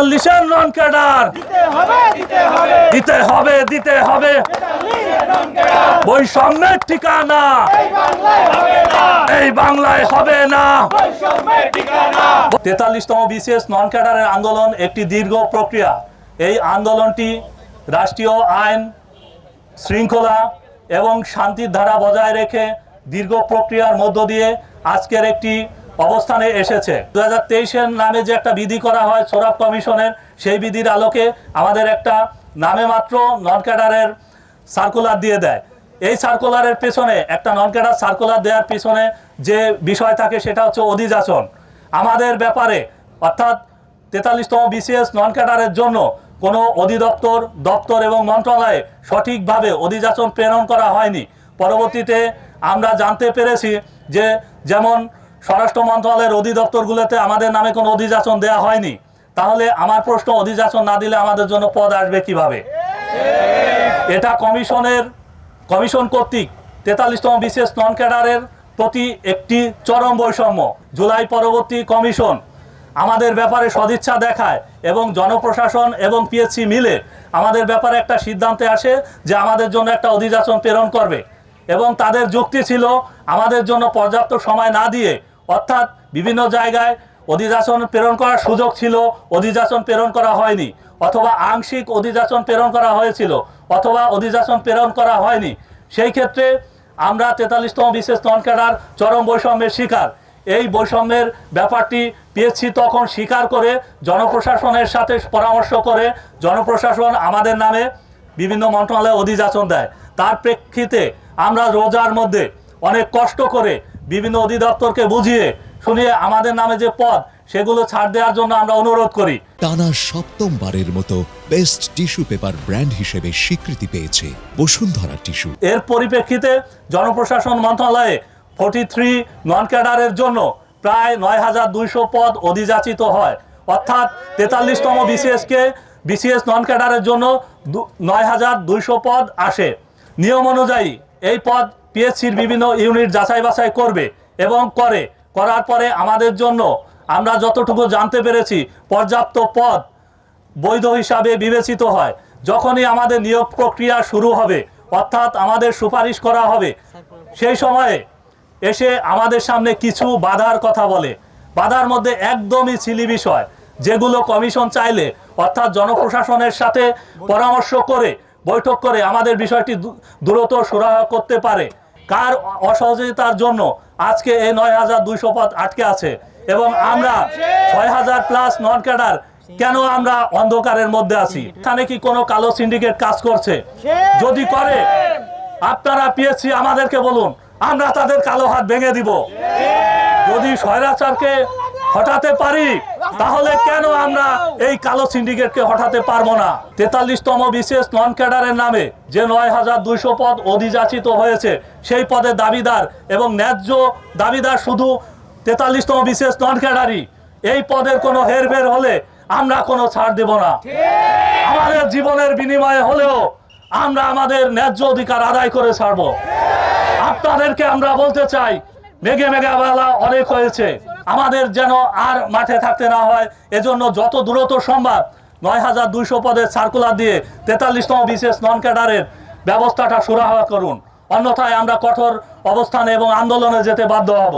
43-এর non cadre দিতে হবে বৈষম্যের ঠিকানা এই বাংলায় হবে না। 43তম বিসিএস নন ক্যাডারের আন্দোলন একটি দীর্ঘ প্রক্রিয়া। এই আন্দোলনটি রাষ্ট্রীয় আইন শৃঙ্খলা এবং শান্তির ধারা বজায় রেখে দীর্ঘ প্রক্রিয়ার মধ্য দিয়ে আজকের একটি অবস্থানে এসেছে। 2023-এর নামে যে একটা বিধি করা হয় সোরাব কমিশনের, সেই বিধির আলোকে আমাদের একটা নামে মাত্র নন ক্যাডারের সার্কুলার দিয়ে দেয়। এই সার্কুলারের পেছনে, একটা নন ক্যাডার সার্কুলার দেওয়ার পিছনে যে বিষয় থাকে সেটা হচ্ছে অধিযাচন। আমাদের ব্যাপারে অর্থাৎ 43তম বিসিএস নন ক্যাডারের জন্য কোনো অধিদপ্তর, দপ্তর এবং মন্ত্রণালয়ে সঠিকভাবে অধিযাচন প্রেরণ করা হয়নি। পরবর্তীতে আমরা জানতে পেরেছি যে যেমন স্বরাষ্ট্র মন্ত্রণালয়ের অধিদপ্তরগুলোতে আমাদের নামে কোনো অধিযাচন দেওয়া হয়নি। তাহলে আমার প্রশ্ন, অধিযাচন না দিলে আমাদের জন্য পদ আসবে কিভাবে? এটা কমিশন কর্তৃক 43তম বিসিএস নন ক্যাডারের প্রতি একটি চরম বৈষম্য। জুলাই পরবর্তী কমিশন আমাদের ব্যাপারে সদিচ্ছা দেখায় এবং জনপ্রশাসন এবং পিএসসি মিলে আমাদের ব্যাপারে একটা সিদ্ধান্তে আসে যে আমাদের জন্য একটা অধিযাচন প্রেরণ করবে। এবং তাদের যুক্তি ছিল আমাদের জন্য পর্যাপ্ত সময় না দিয়ে, অর্থাৎ বিভিন্ন জায়গায় অধিযাচন প্রেরণ করার সুযোগ ছিল, অধিযাচন প্রেরণ করা হয়নি, অথবা আংশিক অধিযাচন প্রেরণ করা হয়েছিল, অথবা অধিযাচন প্রেরণ করা হয়নি। সেই ক্ষেত্রে আমরা 43তম বিসিএস নন ক্যাডার চরম বৈষম্যের শিকার। এই বৈষম্যের ব্যাপারটি পিএসসি তখন স্বীকার করে জনপ্রশাসনের সাথে পরামর্শ করে জনপ্রশাসন আমাদের নামে বিভিন্ন মন্ত্রণালয়ে অধিযাচন দেয়। তার প্রেক্ষিতে আমরা রোজার মধ্যে অনেক কষ্ট করে বিভিন্ন অধিদপ্তরকে বুঝিয়ে শুনিয়ে আমাদের নামে যে পদ, সেগুলো ছাড় দেওয়ার জন্য আমরা অনুরোধ করি। টানা সপ্তমবারের মতো বেস্ট টিস্যু পেপার ব্র্যান্ড হিসেবে স্বীকৃতি পেয়েছে বসুন্ধরা টিস্যু। এর পরিপ্রেক্ষিতে জনপ্রশাসন মন্ত্রণালয়ে 43 নন ক্যাডারের জন্য প্রায় 9200 পদ অধিযাচিত হয়। অর্থাৎ 43তম বিসিএস নন ক্যাডারের জন্য 9200 পদ আসে। নিয়ম অনুযায়ী এই পদ পিএসসির বিভিন্ন ইউনিট যাচাই বাছাই করবে এবং করার পরে আমাদের জন্য, আমরা যতটুকু জানতে পেরেছি, পর্যাপ্ত পদ বৈধ হিসাবে বিবেচিত হয়। যখনই আমাদের নিয়োগ প্রক্রিয়া শুরু হবে, অর্থাৎ আমাদের সুপারিশ করা হবে, সেই সময়ে এসে আমাদের সামনে কিছু বাধার কথা বলে। বাধার মধ্যে একদমই ছিলি বিষয়, যেগুলো কমিশন চাইলে, অর্থাৎ জনপ্রশাসনের সাথে পরামর্শ করে বৈঠক করে আমাদের বিষয়টি দ্রুত সুরাহা করতে পারে। কার অসহযোগিতার জন্য আজকে এই 9200 পদ আটকে আছে এবং আমরা 6000+ নন ক্যাডার কেন আমরা অন্ধকারের মধ্যে আছি? এখানে কি কোনো কালো সিন্ডিকেট কাজ করছে? যদি করে, আপনারা পিএসসি আমাদেরকে বলুন, আমরা তাদের কালো হাত ভেঙে দিব। যদি স্বৈরাচারকে হটাতে পারি, তাহলে কেন আমরা এই কালো সিন্ডিকেটকে হটাতে পারবো না? 43তম বিসিএস নন ক্যাডারের নামে যে 9200 পদ অধিযাচিত হয়েছে, সেই পদের দাবিদার এবং ন্যায্য দাবিদার শুধু 43তম বিসিএস নন ক্যাডারই। এই পদের কোনো হেরফের হলে আমরা কোনো ছাড় দেব না। আমাদের জীবনের বিনিময়ে হলেও আমরা আমাদের ন্যায্য অধিকার আদায় করে ছাড়বো। আপনাদেরকে আমরা বলতে চাই, মেঘে বেলা অনেক হয়েছে, আমাদের যেন আর মাঠে থাকতে না হয়। এজন্য যত দ্রুত সম্ভব 9200 পদের সার্কুলার দিয়ে 43তম বিসিএস নন ক্যাডারের ব্যবস্থাটা সুরাহা করুন, অন্যথায় আমরা কঠোর অবস্থানে এবং আন্দোলনে যেতে বাধ্য হব।